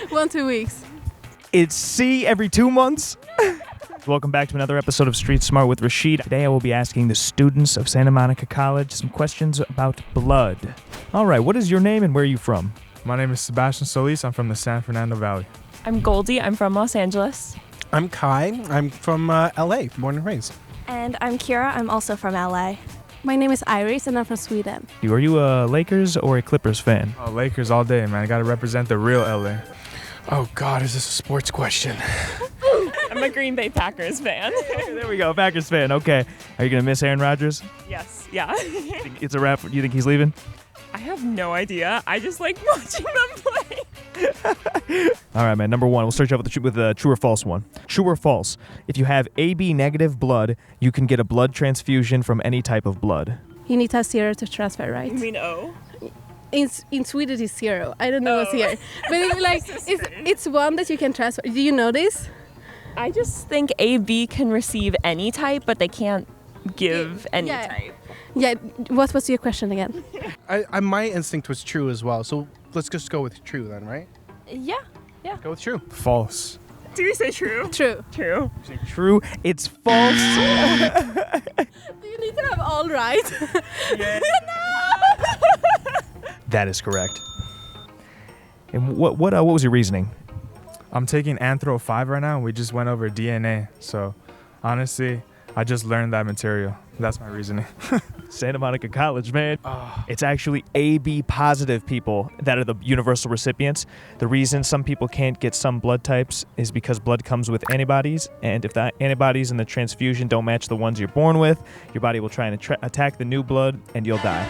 1-2 weeks. It's C, every 2 months. Welcome back to another episode of Street Smart with Rashid. Today I will be asking the students of Santa Monica College some questions about blood. All right, what is your name and where are you from? My name is Sebastian Solis. I'm from the San Fernando Valley. I'm Goldie. I'm from Los Angeles. I'm Kai. I'm from LA, born and raised. And I'm Kira. I'm also from LA. My name is Iris and I'm from Sweden. Are you a Lakers or a Clippers fan? Oh, Lakers all day, man. I got to represent the real LA. Oh, God, is this a sports question? I'm a Green Bay Packers fan. There we go, Packers fan. Okay. Are you going to miss Aaron Rodgers? Yes, yeah. It's a wrap. You think he's leaving? I have no idea. I just like watching them play. All right, man. Number one, we'll start you off with a true or false one. True or false? If you have AB negative blood, you can get a blood transfusion from any type of blood. You need to have 0 to transfer, right? You mean O? In Sweden it's 0. I don't know what's here. But it's one that you can transfer. Do you know this? I just think AB can receive any type, but they can't give any type. Yeah, what was your question again? My instinct was true as well, so let's just go with true then, right? Yeah. Go with true. False. Do you say true? True. True. True. It's false. You need to have all right. Yeah. That is correct. And what was your reasoning? I'm taking Anthro 5 right now, and we just went over DNA. So, honestly, I just learned that material. That's my reasoning. Santa Monica College, man. It's actually AB positive people that are the universal recipients. The reason some people can't get some blood types is because blood comes with antibodies, and if the antibodies in the transfusion don't match the ones you're born with, your body will try and attack the new blood, and you'll die.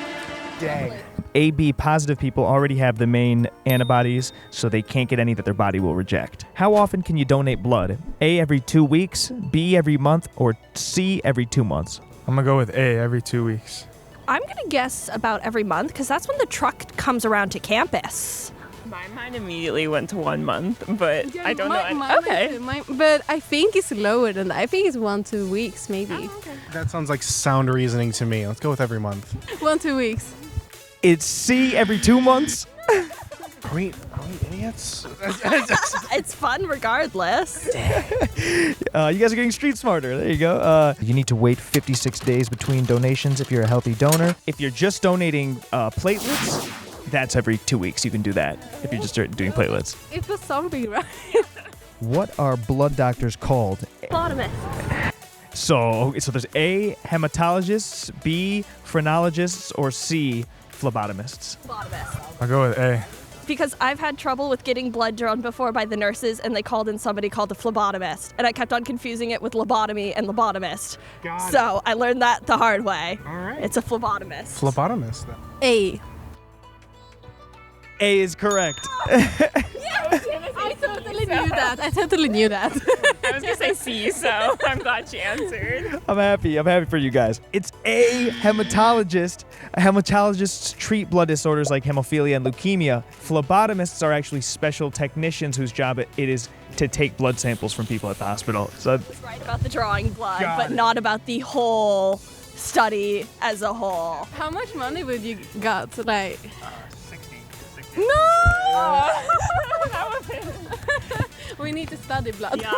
Dang. AB positive people already have the main antibodies, so they can't get any that their body will reject. How often can you donate blood? A, every 2 weeks, B, every month, or C, every 2 months? I'm going to go with A, every 2 weeks. I'm going to guess about every month because that's when the truck comes around to campus. My mind immediately went to 1 month, but I don't know. Okay. But I think it's lower than that. I think it's 1-2 weeks maybe. Oh, okay. That sounds like sound reasoning to me. Let's go with every month. 1-2 weeks. It's C, every 2 months. Are we idiots? It's fun regardless. You guys are getting street smarter. There you go. You need to wait 56 days between donations if you're a healthy donor. If you're just donating platelets, that's every 2 weeks. You can do that if you're just doing platelets. It was something, right? What are blood doctors called? Phlebotomist. So there's A, hematologists, B, phrenologists, or C, phlebotomists. Phlebotomist. I'll go with A. Because I've had trouble with getting blood drawn before by the nurses, and they called in somebody called a phlebotomist, and I kept on confusing it with lobotomy and lobotomist. So I learned that the hard way. All right. It's a phlebotomist. Phlebotomist, then. A. A is correct. I totally knew that. I was going to say C, so I'm glad she answered. I'm happy for you guys. It's A, hematologist. Hematologists treat blood disorders like hemophilia and leukemia. Phlebotomists are actually special technicians whose job it is to take blood samples from people at the hospital. So It's right about the drawing blood, but not about the whole study as a whole. How much money would you got? Like 60. no. We need to study blood. Yeah.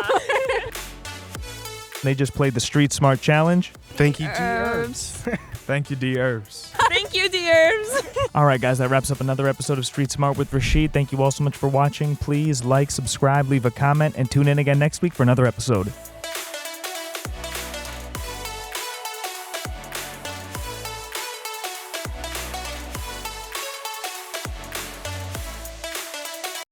they just played the Street Smart Challenge. Thank you, Dherbs. Thank you, Dherbs. Thank you, Dherbs. All right, guys, that wraps up another episode of Street Smart with Rashid. Thank you all so much for watching. Please like, subscribe, leave a comment, and tune in again next week for another episode.